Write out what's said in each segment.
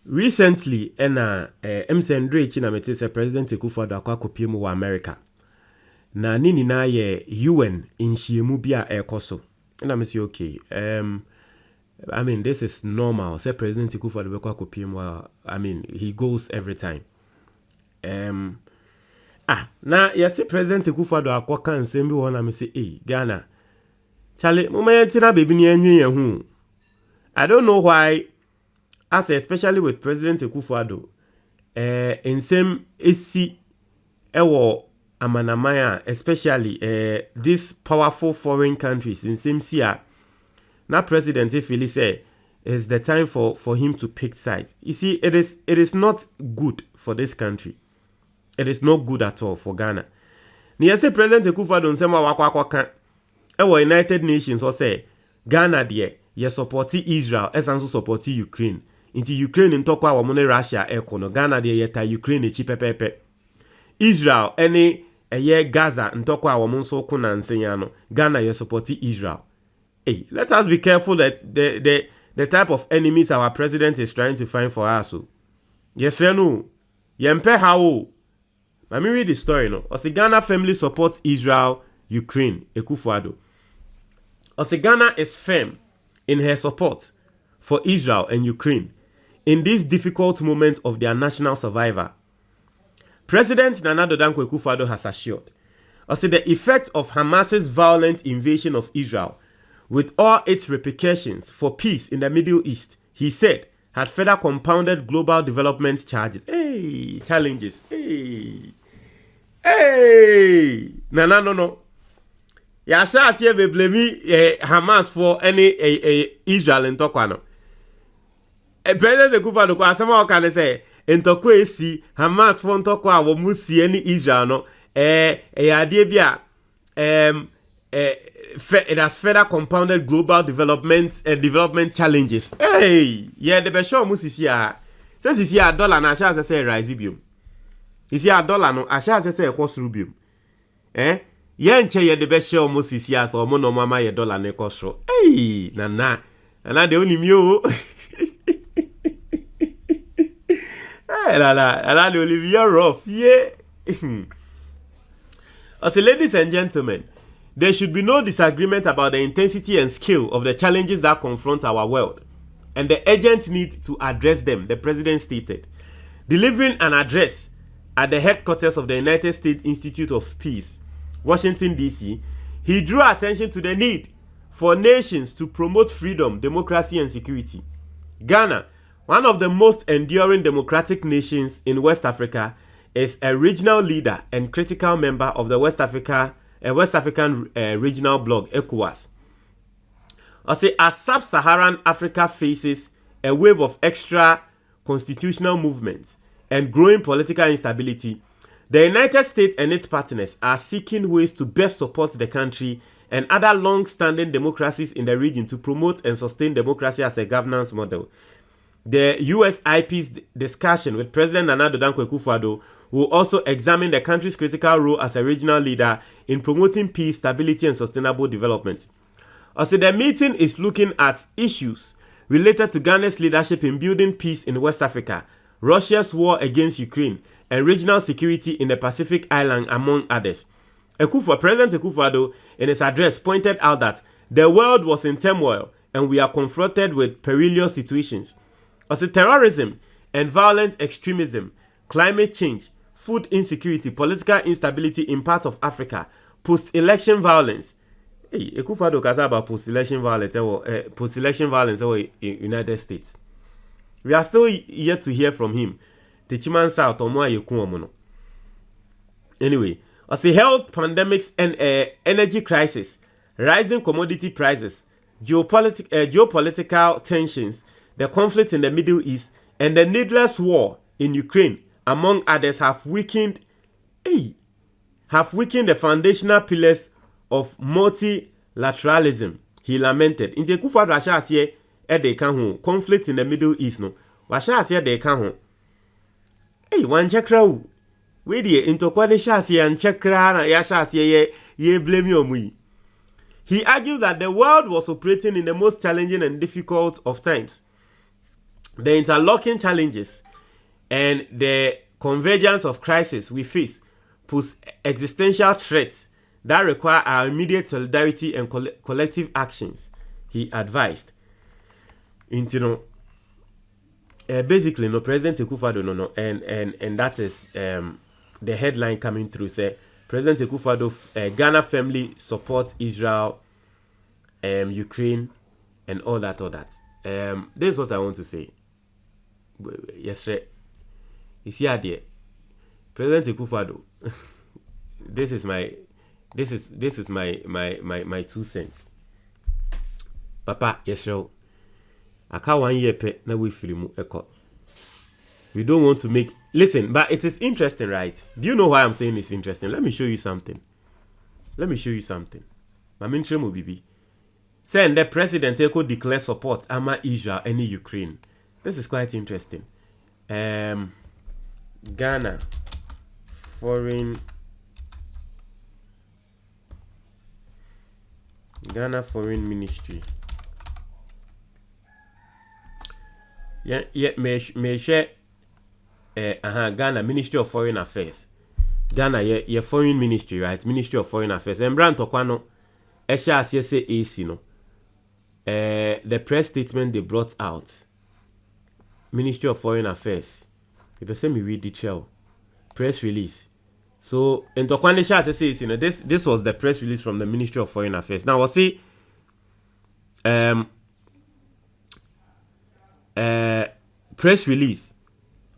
recently MSN China mete say President Akufo Addo akwa mu wa America na nini na ye UN nhyiemu bi a ekoso na me say okay I mean this is normal say President Akufo Addo akwa mu I mean he goes every time na yes President Akufo Addo akwa kan nsem bi wo na me say Ghana Charlie mo me tina baby ni anwe ye hu I don't know why especially with President Akufo Addo in same esi ewo amanamaya especially these powerful foreign countries in same sia na president if he say it's the time for him to pick sides. You see it is not good for this country. It is not good at all for Ghana. Ni say President Akufo Addo nsema wakwa kan ewo United Nations or say Ghana there ye support Israel esanso support Ukraine. Inti Ukraine ntokwa wa mone Russia ekono Ghana de yeta Ukraine chi pepepe Israel any eye Gaza ntokwa wa monso kuna nsenya no Ghana ye support Israel. Hey, let us be careful that the type of enemies our president is trying to find for us. Yes no yempe how let me read the story no. Osi Ghana family supports Israel Ukraine Akufo Addo. Osi Ghana is firm in her support for Israel and Ukraine in this difficult moment of their national survival. President Nana Addo Dankwa Akufo Addo has assured us the effect of Hamas's violent invasion of Israel, with all its repercussions for peace in the Middle East, he said, had further compounded global development challenges. Nana no. Ya sha see be blame Hamas for any Israel in Tokwano. President Akufo Addo kwa asema okane say entokwa esi Hamas for ntokwa a wo musi any Israel no ade bia it has further compounded global development challenges. Yeah the be show musisi a say sisi a dollar na sha say rise biom. Sisi a dollar no a sha say ekosuru biom. Ye nche ye the be show musisi a so mo no mama ye dollar na ekosuru. Na de oni mi o. La Olivia rough, yeah. So, ladies and gentlemen, there should be no disagreement about the intensity and scale of the challenges that confront our world and the urgent need to address them, the president stated. Delivering an address at the headquarters of the United States Institute of Peace, Washington, D.C., he drew attention to the need for nations to promote freedom, democracy, and security. Ghana, one of the most enduring democratic nations in West Africa, is a regional leader and critical member of the West African regional bloc, ECOWAS. As sub-Saharan Africa faces a wave of extra constitutional movements and growing political instability, the United States and its partners are seeking ways to best support the country and other long-standing democracies in the region to promote and sustain democracy as a governance model. The USIP's discussion with President Nana Addo Dankwa Akufo Addo will also examine the country's critical role as a regional leader in promoting peace, stability, and sustainable development. Also, the meeting is looking at issues related to Ghana's leadership in building peace in West Africa, Russia's war against Ukraine, and regional security in the Pacific Island, among others. President Akufo Addo, in his address, pointed out that the world was in turmoil and we are confronted with perilous situations. Also, terrorism and violent extremism, climate change, food insecurity, political instability in parts of Africa, post-election violence. Akufo Addo kaza about post-election violence in United States. We are still yet to hear from him. Anyway, as a health pandemics and energy crisis, rising commodity prices, geopolitical tensions, the conflict in the Middle East, and the needless war in Ukraine, among others, have weakened the foundational pillars of multilateralism. He lamented. In the Akufo Addo asha they can conflict in the Middle East no. Washa they can one chakra. We die intokwa de shasi and chakra na ya shasi ye blame you. He argued that the world was operating in the most challenging and difficult of times. The interlocking challenges and the convergence of crises we face pose existential threats that require our immediate solidarity and collective actions, he advised. Basically, President Akufo Addo, and that is the headline coming through. Say President Akufo Addo, Ghana family supports Israel, Ukraine, and all that. This is what I want to say. Yes, sir. You see, there, President Akufo Addo. This is my 2 cents. Papa, yes, sir. I can't 1 year pay na we film echo. We don't want to make listen, but it is interesting, right? Do you know why I'm saying it's interesting? Let me show you something. My mention will be saying the president could declare support ama Israel and Ukraine. This is quite interesting. Ghana foreign ministry. May share Ghana Ministry of Foreign Affairs. Ghana your foreign ministry, right? Ministry of Foreign Affairs. And Brand Tokwano Esha say AC no. The press statement they brought out. Ministry of Foreign Affairs. If I say me read the press release. So in Tokwano Esha say AC no. This was the press release from the Ministry of Foreign Affairs. Now we'll see press release.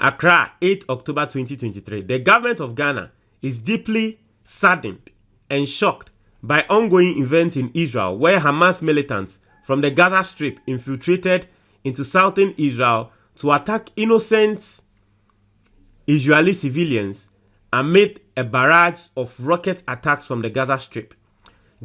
Accra, 8 October 2023. The government of Ghana is deeply saddened and shocked by ongoing events in Israel where Hamas militants from the Gaza Strip infiltrated into southern Israel to attack innocent Israeli civilians amid a barrage of rocket attacks from the Gaza Strip.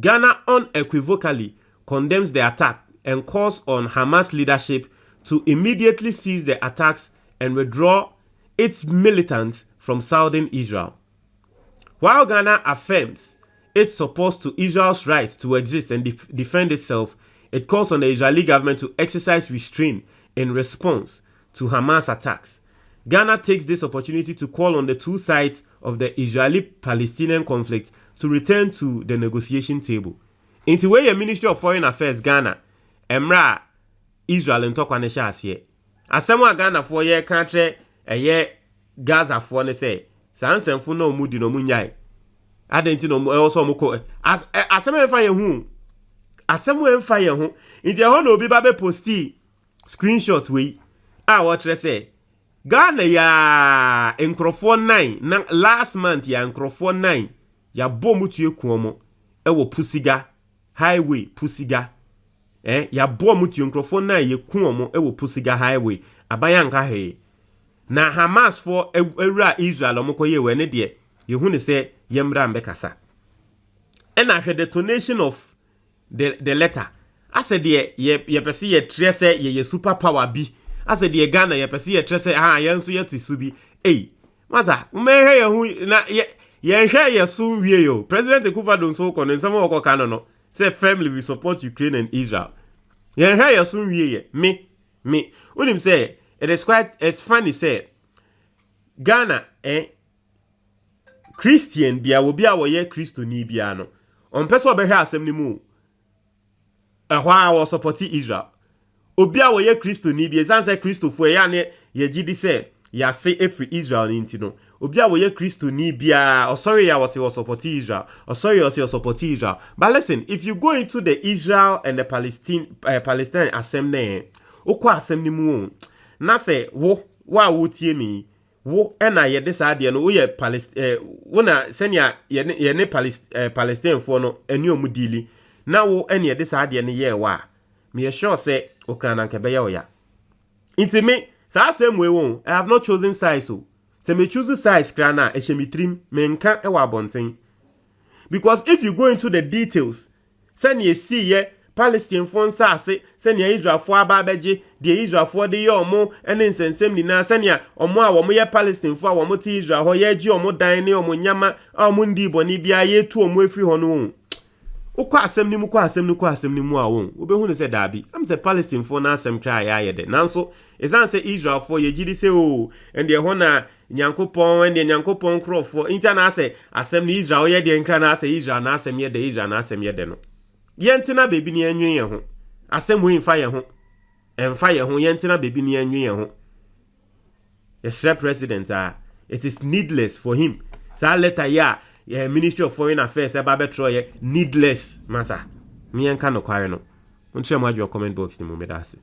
Ghana unequivocally condemns the attack and calls on Hamas leadership to immediately cease the attacks and withdraw its militants from southern Israel. While Ghana affirms its support to Israel's right to exist and defend itself, it calls on the Israeli government to exercise restraint in response to Hamas attacks. Ghana takes this opportunity to call on the two sides of the Israeli-Palestinian conflict to return to the negotiation table. Into where the Ministry of Foreign Affairs Ghana, Emra Israel and Tokwane Shasye. Asemwa Ghana for ye country a ye Gaza for ne say. Sansen fu no mudi no munyai. Adenti no also muko. Asemwa enfa ye hu. Asemwa enfa ye hu. Inti ho no obi ba be posti screenshot we. What say? Ghana ya enkrofo 9 na last month ya enkrofo 9 ya bomutu ekuomo ewo Pusiga highway Pusiga ya bomutu enkrofo 9 ye kuomo ewo Pusiga highway abayanka he na Hamas for ewura Israel omokoye we ne de ye hu ne se yemra mbekasa and after the donation of the letter I said ye pese ye trese ye superpower bi I said the Ghana ye pese ye trese yenso ye tisubi maza umehe ye hu na ye hwe ye so wie yo President Akufo Addo so ko ne nsem okọ ka no say firmly we support Ukraine and Israel ye hwe ye so wie ye me unim say it's funny say Ghana Christian bia wo bia wo ye Christo ni bia no on pese obehwe asem ni mu ehwa wo support Israel obia wo ye Christo ni bia zanse Christo fu ya ne ye gidi say ya say every Israel inti no obia wo ye Christo ni bia sorry ya was support Israel sorry was support Israel. But listen, if you go into the Israel and the Palestine assembly okwa assembly mu na say wo tie mi wo na ye desa de no wo ye wo na senia ye ne Palestine for no eni omudili na wo ene ye desa de ne ye wa me sure say Ukraine nke be ye oya inti me sa same way won I have not chosen sides so say me choose sides krana e shemitrim me nka e wa bonten because if you go into the details send ye see ye Palestine for nsase send ye Israel for ababeje de Israel for de ye omo ene nsensem ni na send ya omo a wo ye Palestine for wo ti Israel ho ye ji omo dan ne omo nyama omo ndi boni bia ye tu omo efri ho no Ukwa asem ni mu kwa asem ni mu a won. Obehu ne se dabi. Am se Palestine for na asem kra ya ye de. Nanso esan se Israel for ye gidi se o and de ho na Nyankopon and de Nyankopon krofo. Inta na se asem ni Israel ye de nkra na se Israel na asem ye de Israel na asem ye de no. Ye ntina bebi ni anwen ye ho. Asem wo mfa ye ho. Emfa ye ho ye ntina bebi ni anwen ye ho. The president it is needless for him. Sa letter ya Ministry of Foreign Affairs eba betro needless masa. Me enka no kware no. Unche mo adwo comment box ni mo medase.